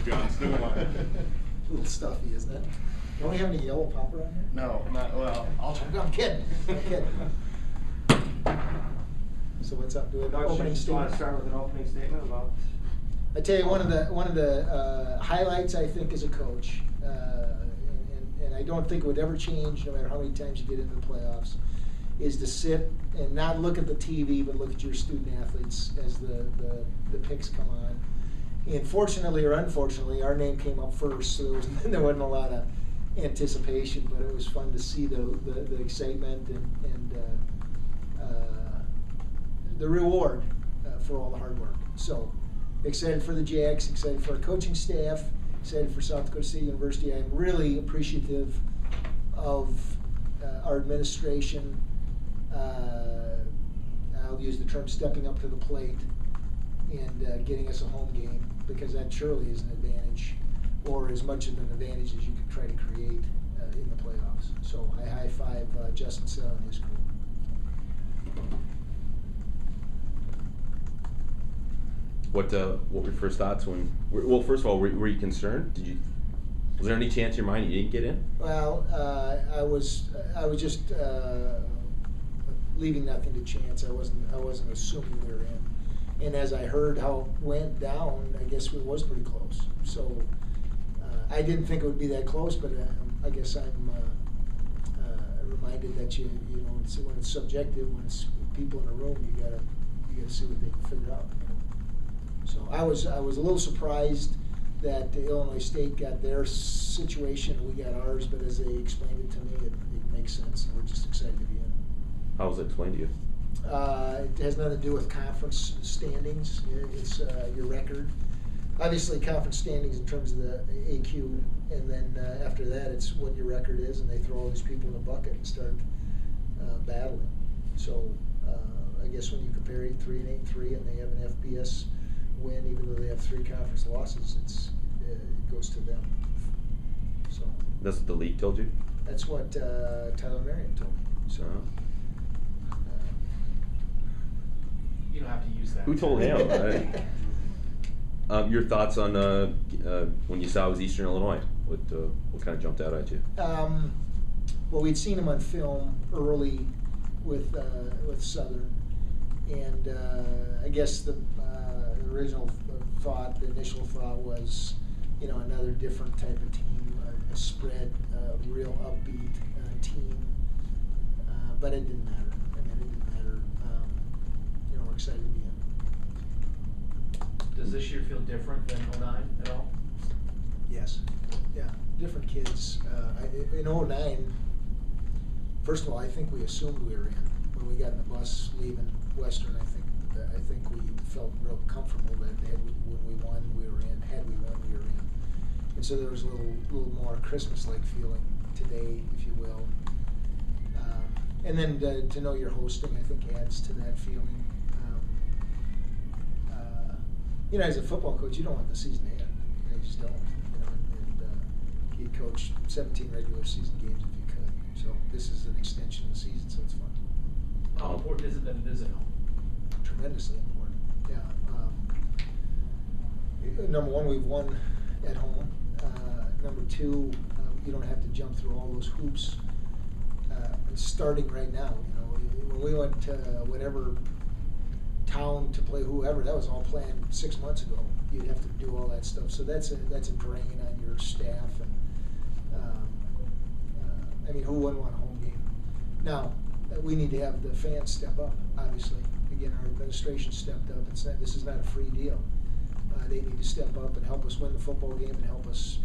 John Stiegelmeier. A little stuffy, isn't it? Don't we have any yellow popper on there? No, not, well, I'll check. I'm kidding. I'm kidding. So what's up? Do we have an opening Just want statement? to start with an opening statement about. I tell you, one of the highlights I think as a coach, and I don't think it would ever change no matter how many times you get into the playoffs, is to sit and not look at the TV but look at your student athletes as the picks come on. And fortunately or unfortunately, our name came up first, so there wasn't a lot of anticipation, but it was fun to see the excitement and the reward for all the hard work. So excited for the Jacks, excited for our coaching staff, excited for South Dakota State University. I'm really appreciative of our administration. I'll use the term stepping up to the plate and getting us a home game, because that surely is an advantage, or as much of an advantage as you could try to create in the playoffs. So I high five Justin Sell and his crew. What were your first thoughts when? Well, first of all, were you concerned? Was there any chance in your mind you didn't get in? Well, I was just leaving nothing to chance. I wasn't assuming we were in. And as I heard how it went down, I guess it was pretty close. So I didn't think it would be that close, but I guess I'm reminded that you know when it's subjective, when it's people in a room, you gotta see what they can figure out. You know? So I was a little surprised that Illinois State got their situation and we got ours, but as they explained it to me, it makes sense, and we're just excited to be in. How was it explained to you? It has nothing to do with conference standings. It's your record. Obviously, conference standings in terms of the AQ, and then after that, it's what your record is, and they throw all these people in a bucket and start battling. So I guess when you compare 8-3 and 8-3, and they have an FBS win, even though they have 3 conference losses, it goes to them. So That's what the league told you? that's what Tyler Marion told me. So. You don't have to use that. Who told him? Your thoughts on when you saw it was Eastern Illinois? What kind of jumped out at you? Well, we'd seen him on film early with Southern, and I guess the original thought, the initial thought was, you know, another different type of team, a spread, real upbeat team, but it didn't matter. I mean, it didn't matter. You know, we're excited to be in. Does this year feel different than '09 at all? Yes. Yeah. Different kids. In '09, first of all, I think we assumed we were in. When we got in the bus leaving Western, I think we felt real comfortable that when we won, we were in. Had we won, we were in. And so there was a little more Christmas-like feeling today, if you will. And then to know you're hosting, I think, adds to that feeling. You know, as a football coach, you don't want the season to end. You just don't. You know, and you'd coach 17 regular season games if you could. So this is an extension of the season, so it's fun. How important is it that it is at home? Tremendously important. Yeah. Number one, we've won at home. Number two, you don't have to jump through all those hoops. Starting right now, you know, when we went to whatever town to play whoever, that was all planned 6 months ago. You'd have to do all that stuff, so that's a drain on your staff. And I mean, who wouldn't want a home game? Now, we need to have the fans step up. Obviously, again, our administration stepped up. This is not a free deal. They need to step up and help us win the football game and help us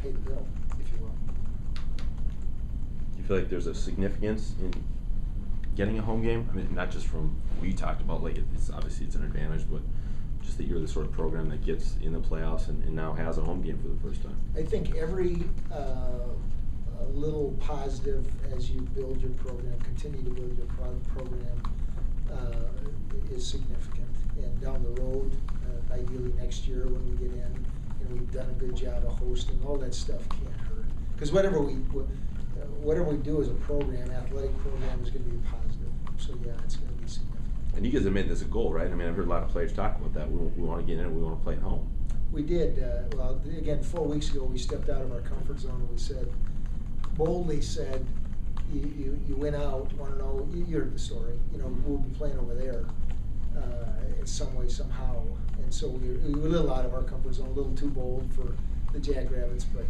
pay the bill, if you will. Do you feel like there's a significance in getting a home game? I mean, not just from what you talked about, like it's obviously it's an advantage, but just that you're the sort of program that gets in the playoffs and now has a home game for the first time. I think every little positive as you build your program, continue to build your program, is significant. And down the road, ideally next year when we get in, and we've done a good job of hosting, all that stuff can't hurt. Because whatever we do as a program, athletic program, is going to be positive. So yeah, it's going to be significant. And you guys have made this a goal, right? I mean, I've heard a lot of players talk about that. We want to get in and we want to play at home. We did, well, again, 4 weeks ago, we stepped out of our comfort zone and we said, boldly said, you went out, wanna know, you heard the story, you know, we'll be playing over there, in some way, somehow. And so we were a little out of our comfort zone, a little too bold for the Jackrabbits, but,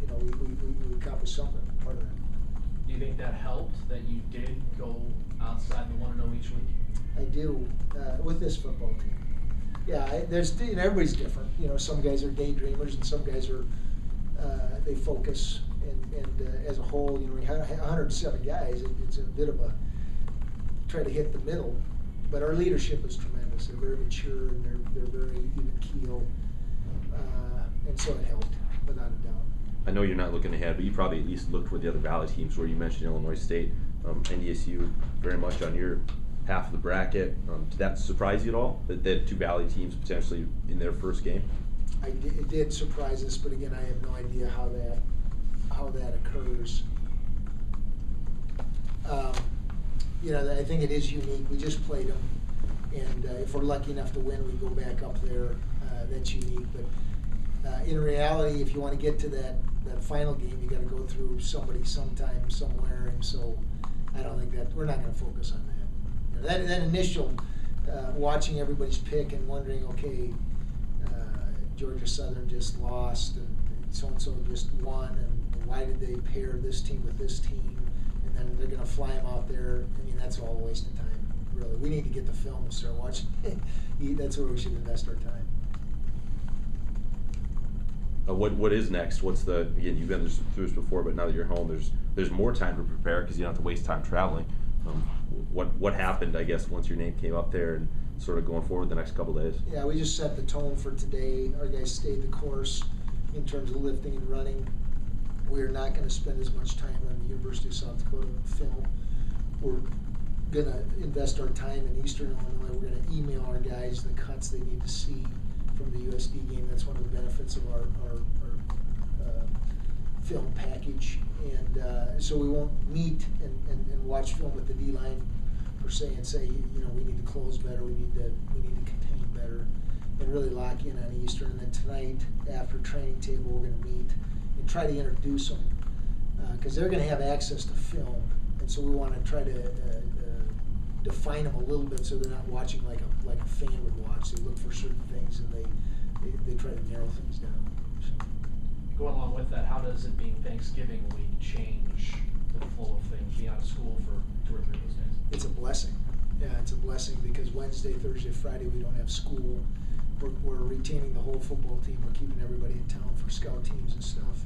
you know, we accomplished something, part of that. Do you think that helped, that you did go outside the 1-0 each week? I do, with this football team. Yeah, there's, you know, everybody's different. You know, some guys are daydreamers and some guys are, they focus. And as a whole, you know, we have 107 guys. It's a bit of a, try to hit the middle. But our leadership is tremendous. They're very mature and they're very even keel. And so it helped, without a doubt. I know you're not looking ahead, but you probably at least looked for the other Valley teams where you mentioned Illinois State, NDSU very much on your half of the bracket. Did that surprise you at all, that they had 2 Valley teams potentially in their first game? It did surprise us, but again, I have no idea how that occurs. You know, I think it is unique. We just played them, and if we're lucky enough to win, we go back up there. That's unique, but in reality, if you want to get to that final game, you got to go through somebody sometime, somewhere, and so I don't think that we're not going to focus on that. You know, that initial watching everybody's pick and wondering, okay, Georgia Southern just lost, and so and so just won, and why did they pair this team with this team, and then they're going to fly them out there. I mean, that's all a waste of time, really. We need to get the film and start watching. That's where we should invest our time. What is next? What's the, again, you've been through this before, but now that you're home, there's more time to prepare because you don't have to waste time traveling. What happened, I guess, once your name came up there and sort of going forward the next couple of days? Yeah, we just set the tone for today. Our guys stayed the course in terms of lifting and running. We're not going to spend as much time on the University of South Dakota film. We're going to invest our time in Eastern Illinois. We're going to email our guys the cuts they need to see from the USD game. That's one of the benefits of our film package. And so we won't meet and watch film with the D-line per se and say, you know, we need to close better, we need to contain better, and really lock in on Eastern. And then tonight, after training table, we're going to meet and try to introduce them because they're going to have access to film, and so we want to try to define them a little bit so they're not watching like a fan would watch. They look for certain things and they try to narrow things down. So. Going along with that, how does it being Thanksgiving week change the flow of things, being out of school for 2 or 3 of those days? It's a blessing. Yeah, it's a blessing because Wednesday, Thursday, Friday we don't have school. We're retaining the whole football team. We're keeping everybody in town for scout teams and stuff.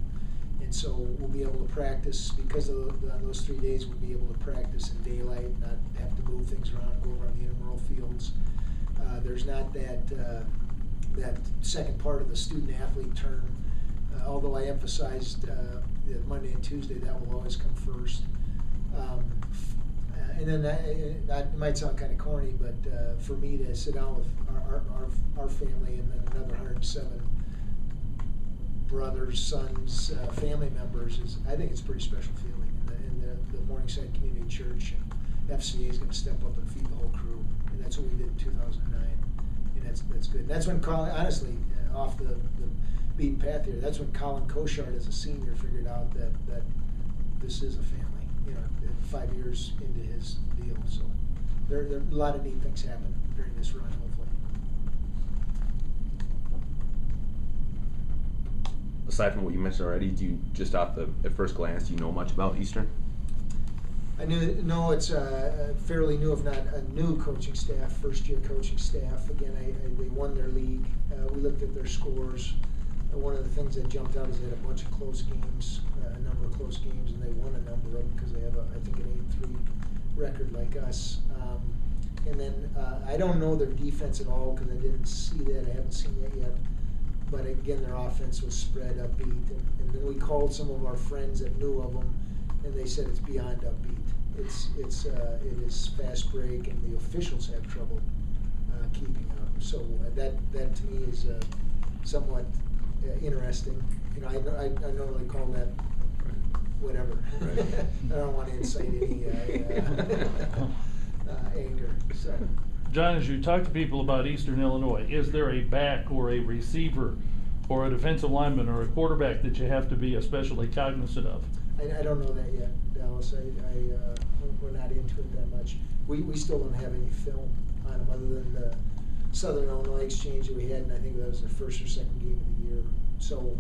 And so we'll be able to practice because of those 3 days. We'll be able to practice in daylight, not have to move things around, go over on the intramural fields. There's not that second part of the student-athlete term. Although I emphasized that Monday and Tuesday, that will always come first. And then that might sound kind of corny, but for me to sit down with our family and then another 107 brothers, sons, family members, I think it's a pretty special feeling. And the Morningside Community Church and FCA is going to step up and feed the whole crew, and that's what we did in 2009, and that's good. And that's when Colin, honestly, off the beaten path here, that's when Colin Koshard as a senior figured out that this is a family. You know, 5 years into his deal, so there are a lot of neat things happen during this run, hopefully. Aside from what you mentioned already, do you just at first glance, do you know much about Eastern? I know it's fairly new, if not a new coaching staff, first-year coaching staff. Again, they won their league. We looked at their scores. One of the things that jumped out is they had a bunch of close games, a number of close games, and they won a number of them because they have, I think, an 8-3 record like us. And then I don't know their defense at all because I didn't see that. I haven't seen that yet. But again, their offense was spread, upbeat. And then we called some of our friends that knew of them, and they said it's beyond upbeat. It is fast break, and the officials have trouble keeping up. So that to me is somewhat interesting. You know, I normally call that whatever. Right. I don't want to incite any anger. So John, as you talk to people about Eastern Illinois, is there a back or a receiver or a defensive lineman or a quarterback that you have to be especially cognizant of? I don't know that yet, Dallas. We're not into it that much. We still don't have any film on them other than the Southern Illinois exchange that we had, and I think that was their first or second game of the year. So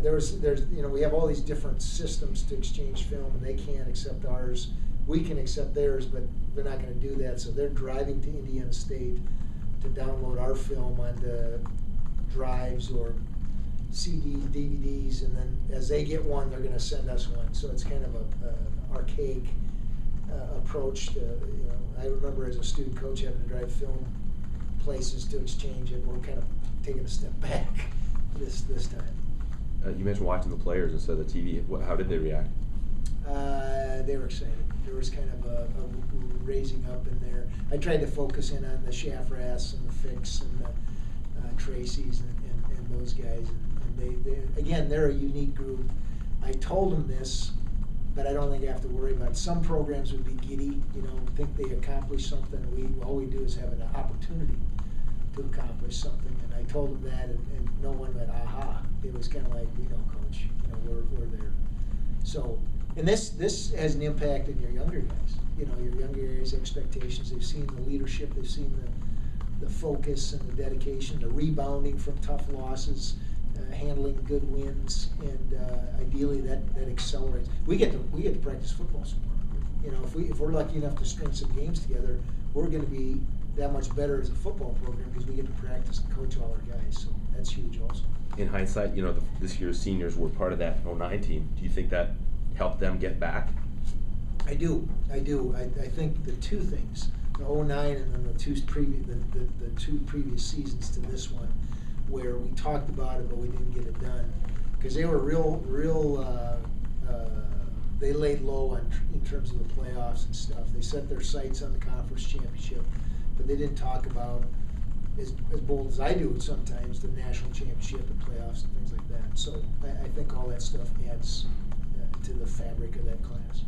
there's we have all these different systems to exchange film, and they can't accept ours. We can accept theirs, but they're not going to do that. So they're driving to Indiana State to download our film onto drives or CDs, DVDs, and then as they get one, they're going to send us one. So it's kind of a archaic approach to, I remember as a student coach having to drive film places to exchange it. We're kind of taking a step back this time. You mentioned watching the players instead of the TV. How did they react? They were excited. There was kind of a raising up in there. I tried to focus in on the Shafrass and the Fix and the Tracy's and those guys. And they again, they're a unique group. I told them this, but I don't think I have to worry about it. Some programs would be giddy, think they accomplished something. All we do is have an opportunity to accomplish something. And I told them that, and no one went, aha. It was kind of like, we know, Coach. We're there. So, and this has an impact on your younger guys. Your younger guys' expectations. They've seen the leadership. They've seen the focus and the dedication, the rebounding from tough losses, handling good wins, and ideally that accelerates. We get to practice football some more. If we're lucky enough to string some games together, we're going to be that much better as a football program because we get to practice and coach all our guys. So that's huge also. In hindsight, this year's seniors were part of that 09 team. Do you think that helped them get back? I do. I think the two things, the 09 and then the two previous seasons to this one, where we talked about it but we didn't get it done, because they were real. They laid low in terms of the playoffs and stuff. They set their sights on the conference championship, but they didn't talk about, as bold as I do sometimes, the national championship and playoffs and things like that. So I think all that stuff adds to the fabric of that class.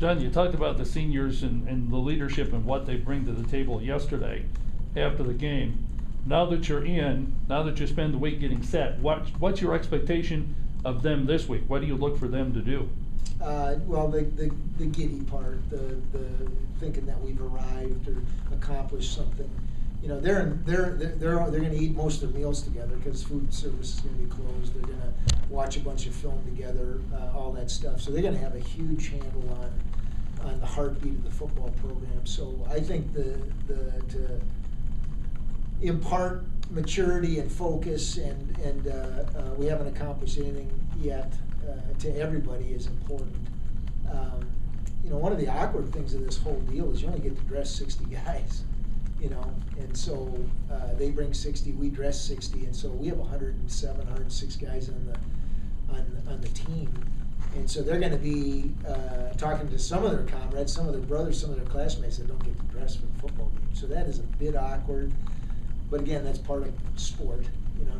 John, you talked about the seniors and the leadership and what they bring to the table yesterday after the game. Now that you spend the week getting set, what's your expectation of them this week? What do you look for them to do? Well, the giddy part, the thinking that we've arrived or accomplished something. They're going to eat most of their meals together because food service is going to be closed. They're going to watch a bunch of film together, all that stuff. So they're going to have a huge handle on the heartbeat of the football program. So I think to impart maturity and focus and we haven't accomplished anything yet to everybody is important. One of the awkward things of this whole deal is you only get to dress 60 guys. And so they bring 60, we dress 60, and so we have 107, 106 guys on the team, and so they're going to be talking to some of their comrades, some of their brothers, some of their classmates that don't get to dress for the football game. So that is a bit awkward, but again, that's part of sport.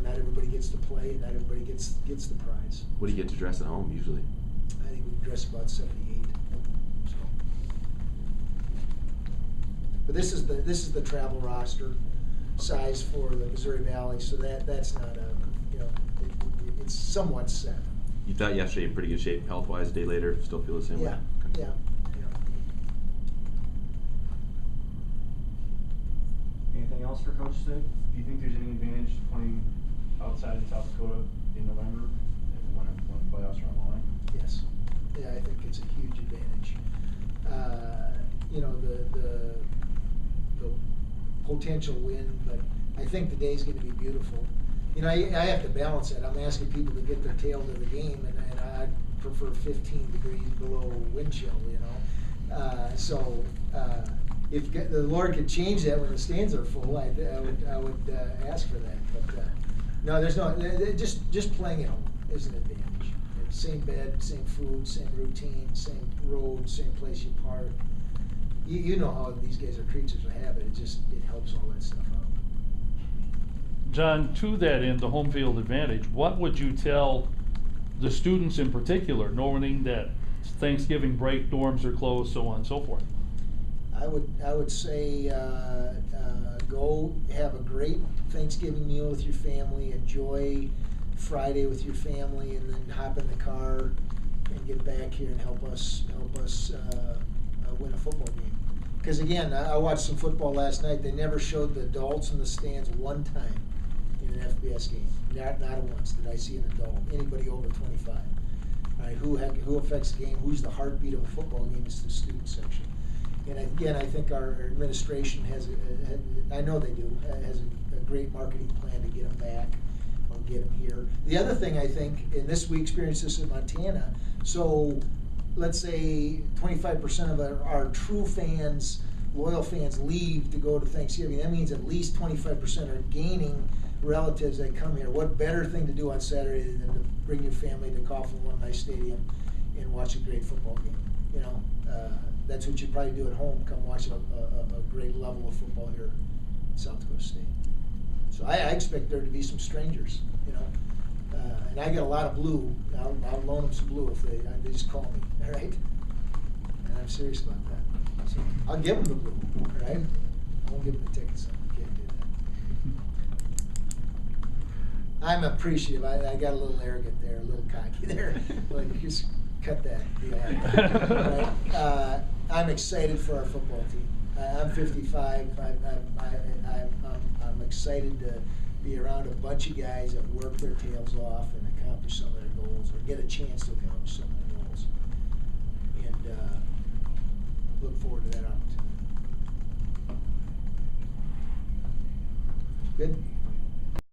Not everybody gets to play, and not everybody gets the prize. What do you get to dress at home usually? I think we dress about 78. So. But this is the travel roster size for the Missouri Valley, so that's not it's somewhat set. You thought yesterday in pretty good shape health-wise. A day later, still feel the same way? Yeah. Anything else for Coach today? Do you think there's any advantage to playing outside of South Dakota in November when the playoffs are on the line? Yes. Yeah, I think it's a huge advantage. The potential win, but I think the day's going to be beautiful. I have to balance it. I'm asking people to get their tail to the game, and I prefer 15 degrees below wind chill, So if the Lord could change that when the stands are full, I would ask for that. But no, there's no. Just playing at home is an advantage. Same bed, same food, same routine, same road, same place you park. You know how these guys are creatures of habit. It helps all that stuff out. John, to that end, the home field advantage, what would you tell the students in particular, knowing that Thanksgiving break, dorms are closed, so on and so forth? I would say, go have a great Thanksgiving meal with your family, enjoy Friday with your family, and then hop in the car and get back here and help us win a football game. Because again, I watched some football last night. They never showed the adults in the stands one time in an FBS game. Not once did I see an adult, anybody over 25. All right, who affects the game? Who's the heartbeat of a football game? It's the student section. And again, I think our administration has, I know they do, has a great marketing plan to get them back or get them here. The other thing I think, and we experienced this in Montana, so let's say 25% of our true fans, loyal fans, leave to go to Thanksgiving. That means at least 25% are gaining relatives that come here. What better thing to do on Saturday than to bring your family to Coughlin One Nice Stadium and watch a great football game? You know, that's what you probably do at home. Come watch a great level of football here in South Dakota State. So I expect there to be some strangers, you know. And I get a lot of blue. I'll loan them some blue if they just call me, all right? And I'm serious about that. So I'll give them the blue, all right? I won't give them the tickets. I can't do that. I'm appreciative. I got a little arrogant there, a little cocky there. Like, just cut that deal out. Right? I'm excited for our football team. I'm 55. I'm excited to be around a bunch of guys that work their tails off and accomplish some of their goals, or get a chance to accomplish some of their goals. And look forward to that opportunity. Good?